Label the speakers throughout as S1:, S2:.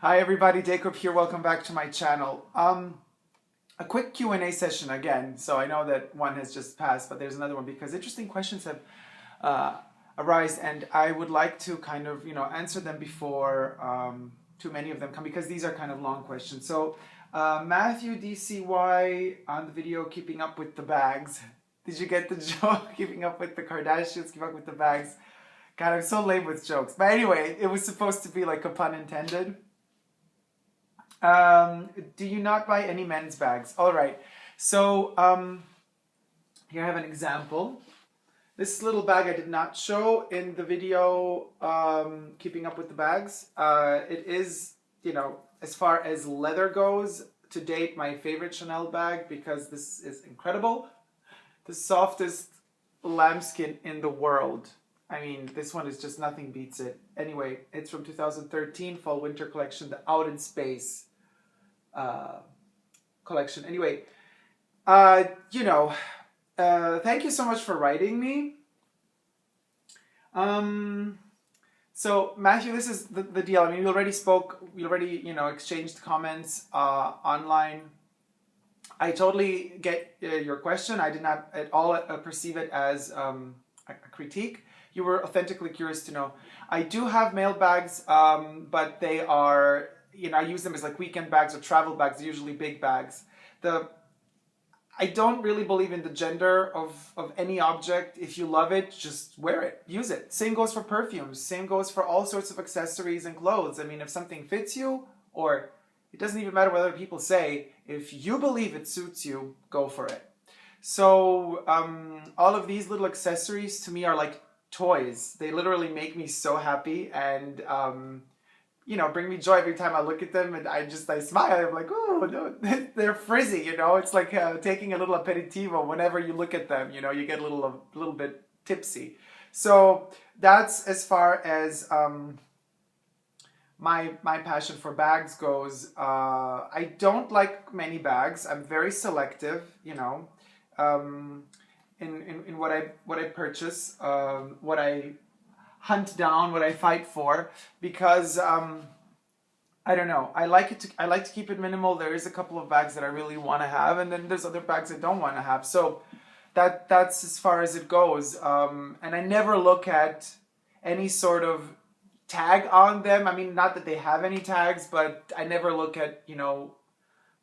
S1: Hi everybody, Dacob here. Welcome back to my channel. A quick Q&A session again. So I know that one has just passed, but there's another one because interesting questions have arisen, and I would like to kind of answer them before too many of them come, because these are kind of long questions. So Matthew DCY on the video, keeping up with the bags. Did you get the joke? Keeping up with the Kardashians, keeping up with the bags. God, I'm so lame with jokes. But anyway, it was supposed to be like a pun intended. Do you not buy any men's bags? All right. So here I have an example. This little bag I did not show in the video, keeping up with the bags. It is, as far as leather goes, to date, my favorite Chanel bag, because this is incredible. The softest lambskin in the world. I mean, this one is just, nothing beats it. Anyway, it's from 2013 Fall Winter collection, the Out in Space collection. Anyway, thank you so much for writing me. So Matthew, this is the deal. I mean, we already exchanged comments online. I totally get your question. I did not at all perceive it as a critique. You were authentically curious to know. I do have male bags, but they are, I use them as like weekend bags or travel bags, usually big bags. I don't really believe in the gender of any object. If you love it, just wear it, use it. Same goes for perfumes. Same goes for all sorts of accessories and clothes. I mean, if something fits you, or it doesn't even matter what other people say, if you believe it suits you, go for it. So all of these little accessories to me are like toys. They literally make me so happy, and bring me joy every time I look at them, and I smile. I'm like, oh no, they're frizzy. It's like taking a little aperitivo. Whenever you look at them, you get a little bit tipsy. So that's as far as my passion for bags goes. I don't like many bags. I'm very selective. In what I purchase, what I hunt down, what I fight for, because I don't know. I like to keep it minimal. There is a couple of bags that I really want to have, and then there's other bags I don't want to have. So that's as far as it goes. And I never look at any sort of tag on them. I mean, not that they have any tags, but I never look at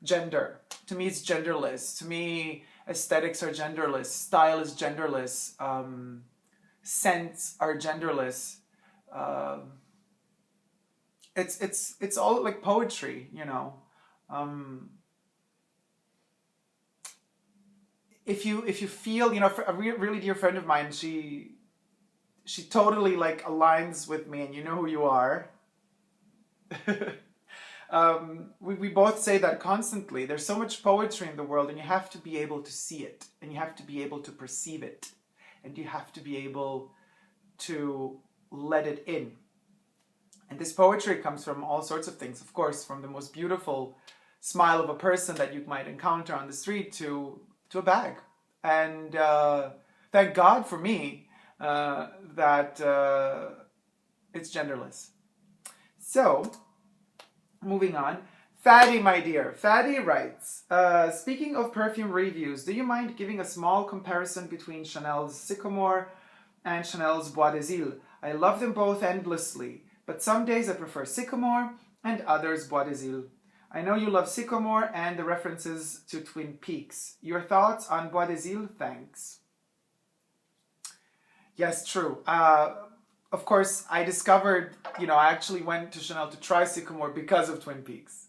S1: gender. To me, it's genderless. To me, aesthetics are genderless. Style is genderless. Scents are genderless. It's all like poetry, If you feel, a really dear friend of mine, she totally like aligns with me, and you know who you are. We both say that constantly. There's so much poetry in the world, and you have to be able to see it, and you have to be able to perceive it, and you have to be able to let it in. And this poetry comes from all sorts of things, of course, from the most beautiful smile of a person that you might encounter on the street to a bag. And thank God for me that it's genderless. So, moving on. Fatty, my dear. Fatty writes, speaking of perfume reviews, do you mind giving a small comparison between Chanel's Sycomore and Chanel's Bois des Îles? I love them both endlessly, but some days I prefer Sycomore and others Bois des Îles. I know you love Sycomore and the references to Twin Peaks. Your thoughts on Bois des Îles? Thanks. Yes, true. Of course, I discovered, I actually went to Chanel to try Sycomore because of Twin Peaks.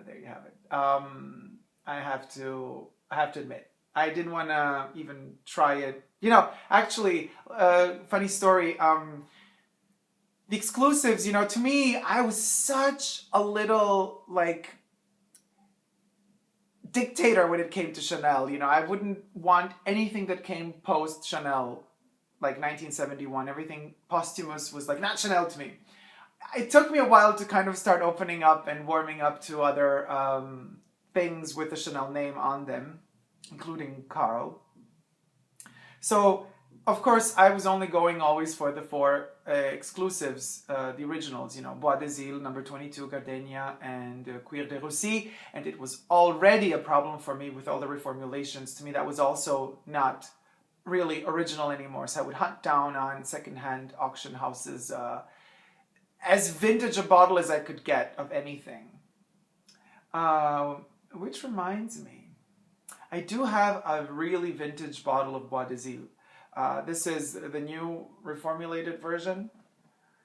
S1: There you have it. I have to admit, I didn't want to even try it. Actually, funny story. The exclusives, to me, I was such a little like dictator when it came to Chanel. I wouldn't want anything that came post Chanel, like 1971. Everything posthumous was like not Chanel to me. It took me a while to kind of start opening up and warming up to other things with the Chanel name on them, including Carl. So Of course, I was only going always for the four exclusives, the originals, you know, Bois des Îles, number 22, Gardenia, and Cuir de Russie. And it was already a problem for me with all the reformulations. To me, that was also not really original anymore. So I would hunt down on secondhand auction houses as vintage a bottle as I could get of anything. Which reminds me, I do have a really vintage bottle of Bois des Îles. This is the new reformulated version.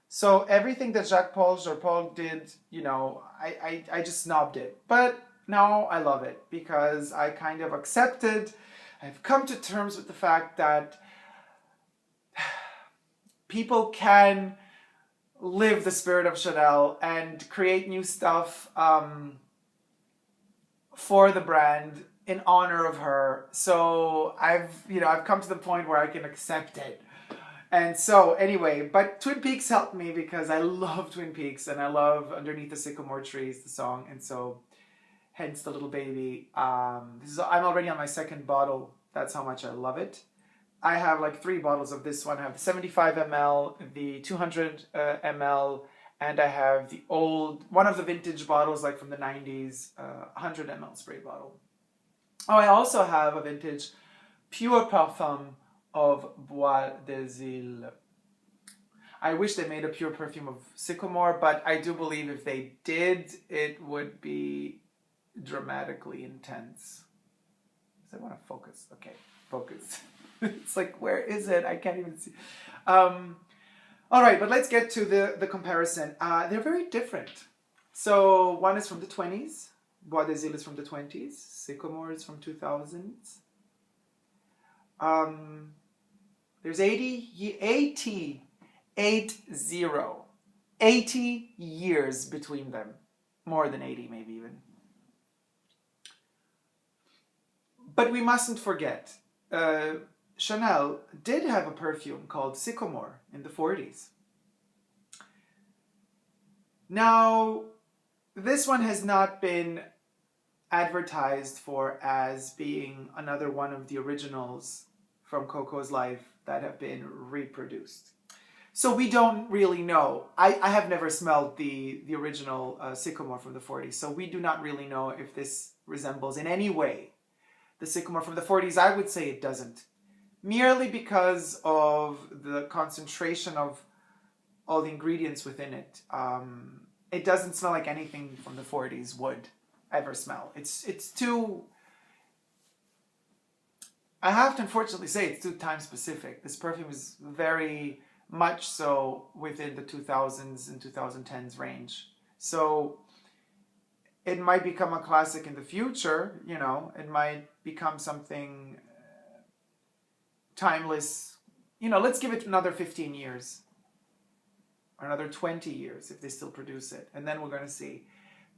S1: So everything that Jacques-Paul Jourdaupol did, you know, I just snobbed it. But now I love it because I kind of accepted, I've come to terms with the fact that people can live the spirit of Chanel and create new stuff for the brand in honor of her. So I've come to the point where I can accept it. And so anyway, but Twin Peaks helped me because I love Twin Peaks and I love Underneath the Sycamore Trees, the song. And so hence the little baby. I'm already on my second bottle. That's how much I love it. I have like 3 bottles of this one. I have the 75 ml, the 200 ml, and I have the old, one of the vintage bottles like from the 90s, 100 ml spray bottle. Oh, I also have a vintage pure perfume of Bois des Îles. I wish they made a pure perfume of Sycomore, but I do believe if they did, it would be dramatically intense. I want to focus. Okay, focus. It's like, where is it? I can't even see. All right, but let's get to the comparison. They're very different. So one is from the 20s. Bois des Îles is from the 20s. Sycomore is from 2000s. There's 80 years between them. More than 80, maybe even. But we mustn't forget, Chanel did have a perfume called Sycomore in the 40s. Now, this one has not been advertised for as being another one of the originals from Coco's life that have been reproduced. So we don't really know. I have never smelled the original Sycomore from the 40s, so we do not really know if this resembles in any way the Sycomore from the 40s. I would say it doesn't. Merely because of the concentration of all the ingredients within it. It doesn't smell like anything from the 40s would ever smell. It's too... I have to unfortunately say it's too time specific. This perfume is very much so within the 2000s and 2010s range. So it might become a classic in the future, you know, it might become something timeless. You know, let's give it another 15 years or another 20 years if they still produce it. And then we're going to see.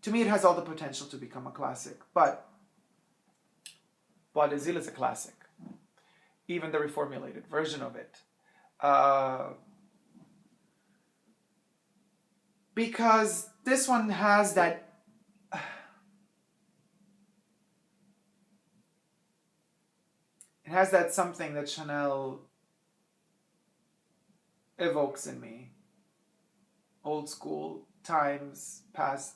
S1: To me, it has all the potential to become a classic. But Bois des Îles is a classic. Even the reformulated version of it. Because this one has that... It has that something that Chanel evokes in me. Old school, times past.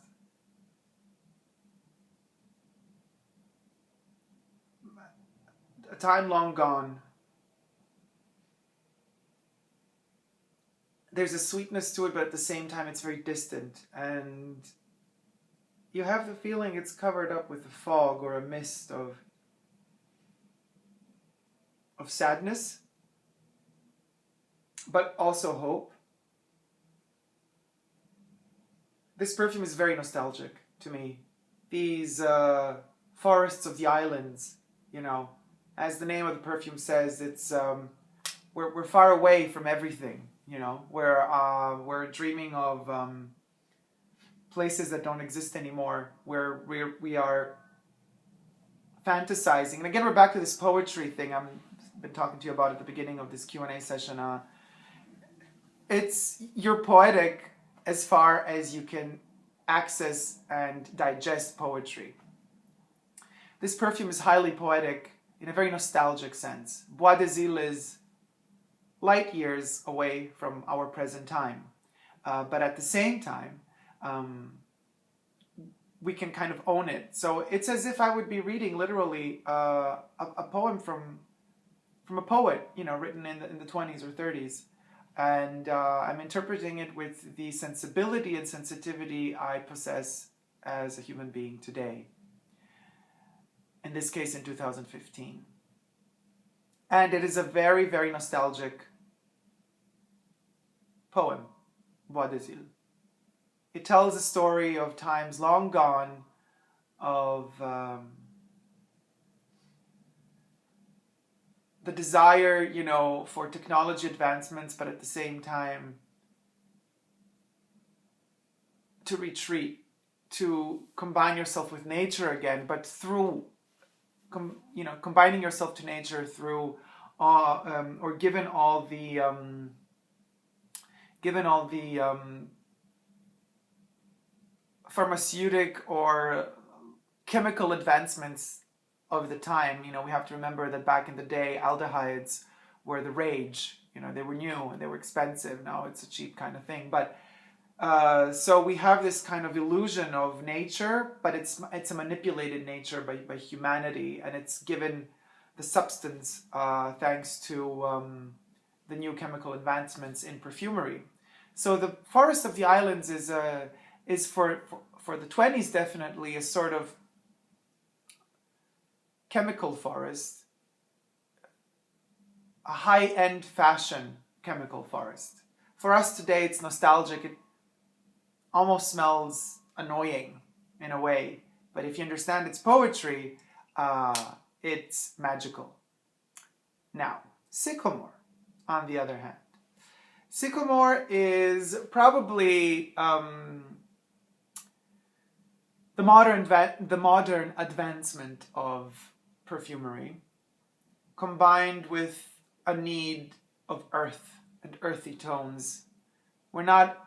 S1: A time long gone. There's a sweetness to it, but at the same time it's very distant. And you have the feeling it's covered up with a fog or a mist of sadness, but also hope. This perfume is very nostalgic to me. These forests of the islands, you know, as the name of the perfume says, it's we're far away from everything, you know. We're dreaming of places that don't exist anymore, where we are fantasizing. And again, we're back to this poetry thing I've been talking to you about at the beginning of this Q&A session. You're poetic as far as you can access and digest poetry. This perfume is highly poetic in a very nostalgic sense. Bois des Îles light years away from our present time. But at the same time, we can kind of own it. So it's as if I would be reading literally a poem from a poet, written in the 20s or 30s. And I'm interpreting it with the sensibility and sensitivity I possess as a human being today. In this case, in 2015. And it is a very, very nostalgic poem, Bois des Îles. It tells a story of times long gone, of the desire, for technology advancements, but at the same time to retreat, to combine yourself with nature again, but through, combining yourself to nature through, or given all the pharmaceutic or chemical advancements of the time. We have to remember that back in the day, aldehydes were the rage. They were new and they were expensive. Now it's a cheap kind of thing. But so we have this kind of illusion of nature, but it's a manipulated nature by humanity, and it's given the substance thanks to the new chemical advancements in perfumery. So the forest of the islands is for the 20s definitely a sort of chemical forest, a high-end fashion chemical forest. For us today, it's nostalgic. It almost smells annoying in a way, but if you understand its poetry, it's magical. Now, sycamore, on the other hand. Sycamore is probably the modern advancement of perfumery, combined with a need of earth and earthy tones. We're not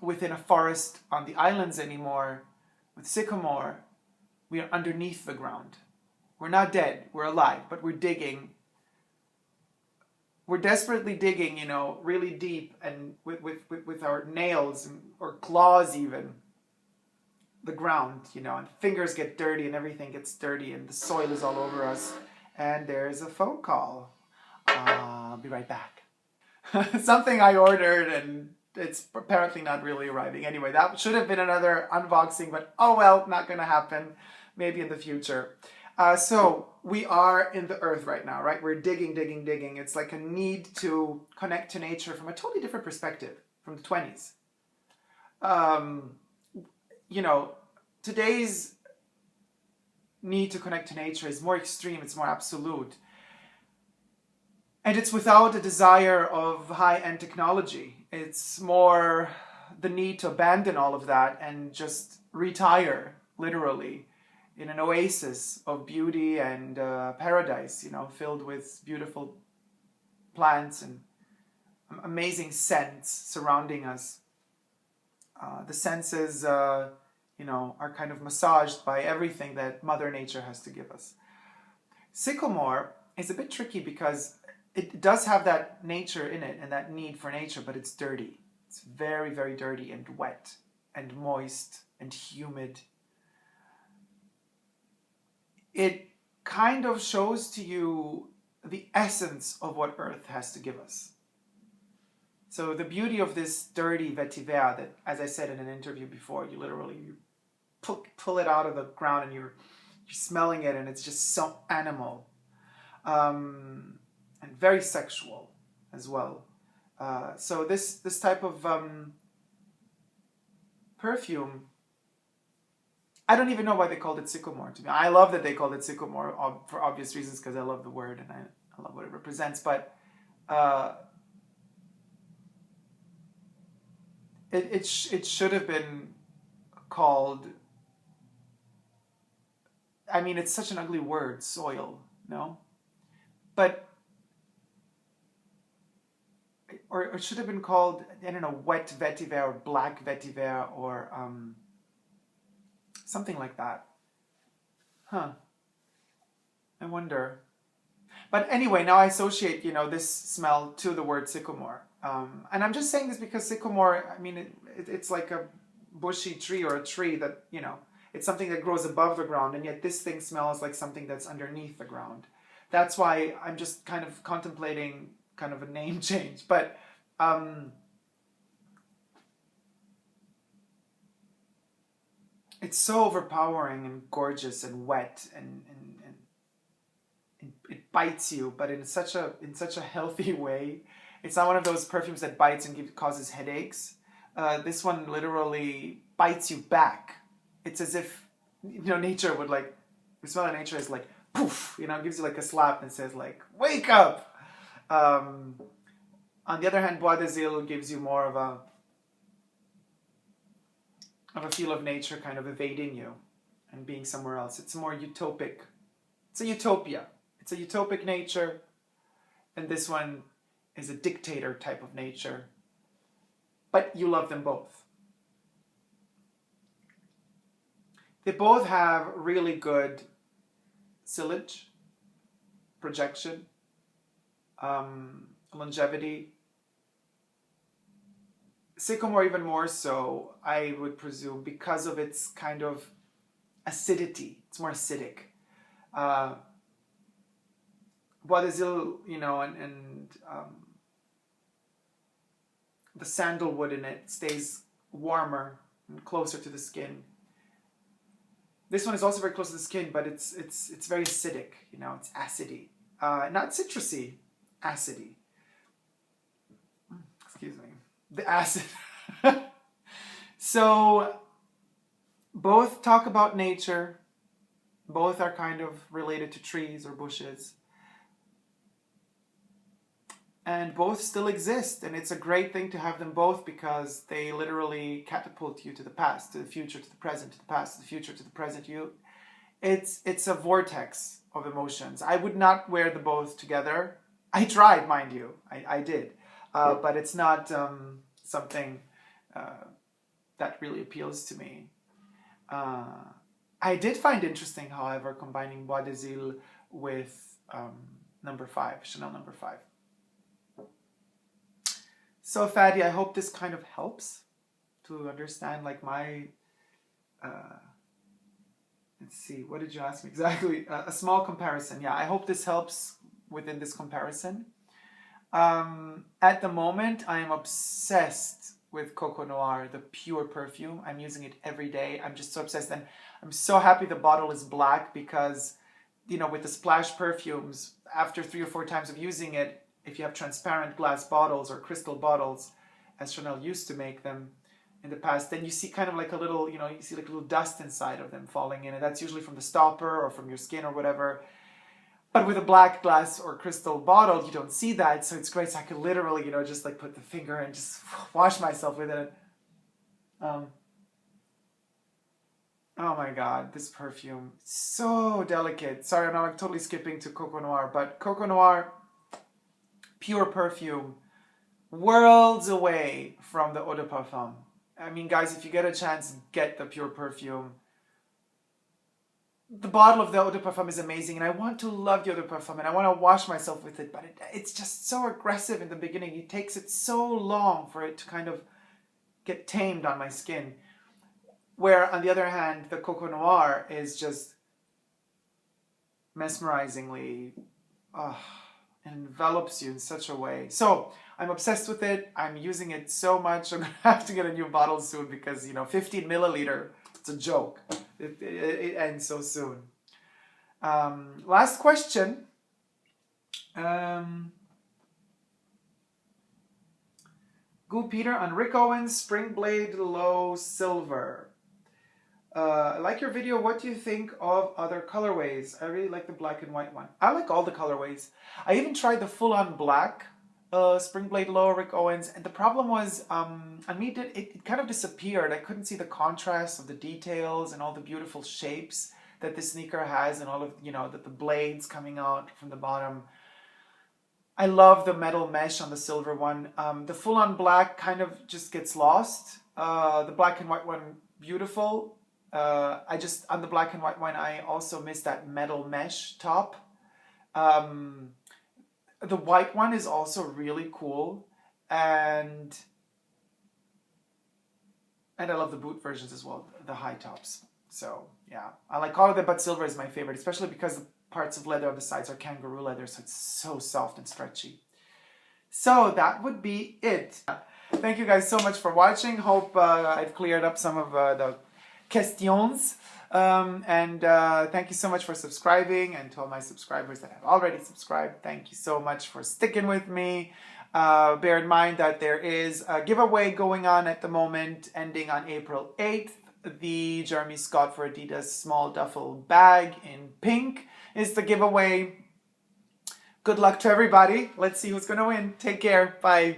S1: within a forest on the islands anymore. With sycamore, we are underneath the ground. We're not dead, we're alive, but we're digging. We're desperately digging, really deep, and with our nails or claws even, the ground, and fingers get dirty and everything gets dirty and the soil is all over us. And there's a phone call. I'll be right back. Something I ordered and it's apparently not really arriving. Anyway, that should have been another unboxing, but oh well, not gonna happen. Maybe in the future. So we are in the earth right now, right? We're digging. It's like a need to connect to nature from a totally different perspective from the 20s. Today's need to connect to nature is more extreme, it's more absolute. And it's without a desire of high-end technology. It's more the need to abandon all of that and just retire, literally, in an oasis of beauty and paradise, filled with beautiful plants and amazing scents surrounding us. The senses, are kind of massaged by everything that Mother Nature has to give us. Sycamore is a bit tricky because it does have that nature in it and that need for nature, but it's dirty. It's very, very dirty and wet and moist and humid. It kind of shows to you the essence of what Earth has to give us. So the beauty of this dirty vetiver that, as I said in an interview before, you pull it out of the ground and you're smelling it, and it's just so animal and very sexual as well. So this type of perfume, I don't even know why they called it sycamore to me. I love that they called it sycamore for obvious reasons, because I love the word and I love what it represents. But it should have been called, I mean, it's such an ugly word, soil, no? But, or it should have been called, I don't know, wet vetiver or black vetiver or something like that. I wonder. But anyway, now I associate, you know, this smell to the word sycamore. And I'm just saying this because sycamore, I mean, it's like a bushy tree or a tree that, you know, it's something that grows above the ground, and yet this thing smells like something that's underneath the ground. That's why I'm just kind of contemplating kind of a name change. But it's so overpowering and gorgeous and wet, and it bites you, but in such a healthy way. It's not one of those perfumes that bites and causes headaches. This one literally bites you back. It's as if, you know, nature would like, the smell of nature is like poof, you know, it gives you like a slap and says like, wake up. On the other hand, Bois d'Azil gives you more of a feel of nature kind of evading you and being somewhere else. It's more utopic. It's a utopia. It's a utopic nature, and this one is a dictator type of nature. But you love them both. They both have really good sillage, projection, longevity. Sycamore even more so, I would presume, because of its kind of acidity. It's more acidic. Bois d'Azil, you know, and the sandalwood in it stays warmer and closer to the skin. This one is also very close to the skin, but it's very acidic, you know, it's acidy. Not citrusy, acidy. Excuse me. The acid. So both talk about nature. Both are kind of related to trees or bushes. And both still exist, and it's a great thing to have them both because they literally catapult you to the past, to the future, to the present, to the past, to the future, to the present. It's a vortex of emotions. I would not wear the both together. I tried, mind you, I did, but it's not something that really appeals to me. I did find interesting, however, combining Bois d'Azil with number 5, Chanel number 5. So Fadi, I hope this kind of helps to understand like my, let's see, what did you ask me exactly? A small comparison. Yeah, I hope this helps within this comparison. At the moment, I am obsessed with Coco Noir, the pure perfume. I'm using it every day. I'm just so obsessed, and I'm so happy the bottle is black because, you know, with the splash perfumes, after 3 or 4 times of using it, if you have transparent glass bottles or crystal bottles, as Chanel used to make them in the past, then you see kind of like a little, you know, you see like a little dust inside of them falling in, and that's usually from the stopper or from your skin or whatever. But with a black glass or crystal bottle, you don't see that, so it's great. So I could literally, you know, just like put the finger and just wash myself with it. Oh my God, this perfume, so delicate. Sorry, I'm not totally skipping to Coco Noir, but Coco Noir, pure perfume, worlds away from the eau de parfum. I mean, guys, if you get a chance, get the pure perfume. The bottle of the eau de parfum is amazing, and I want to love the eau de parfum, and I want to wash myself with it, but it's just so aggressive in the beginning. It takes it so long for it to kind of get tamed on my skin. Where, on the other hand, the Coco Noir is just mesmerizingly... envelops you in such a way. So I'm obsessed with it. I'm using it so much. I'm gonna have to get a new bottle soon because, you know, 15 milliliter, it's a joke. It ends so soon. Last question. Goo Peter on Rick Owens Spring Blade Low Silver. I like your video. What do you think of other colorways? I really like the black and white one. I like all the colorways. I even tried the full-on black Spring Blade Low Rick Owens, and the problem was on me it kind of disappeared. I couldn't see the contrast of the details and all the beautiful shapes that this sneaker has, and all of, you know, the blades coming out from the bottom. I love the metal mesh on the silver one. The full-on black kind of just gets lost. The black and white one, beautiful. On the black and white one, I also miss that metal mesh top. the white one is also really cool, and I love the boot versions as well, the high tops. So yeah, I like all of them, but silver is my favorite, especially because the parts of leather on the sides are kangaroo leather, so it's so soft and stretchy. So that would be it. Thank you guys so much for watching. Hope I've cleared up some of the questions. Thank you so much for subscribing, and to all my subscribers that have already subscribed, thank you so much for sticking with me. Bear in mind that there is a giveaway going on at the moment, ending on April 8th. The Jeremy Scott for Adidas small duffel bag in pink is the giveaway. Good luck to everybody. Let's see who's going to win. Take care. Bye.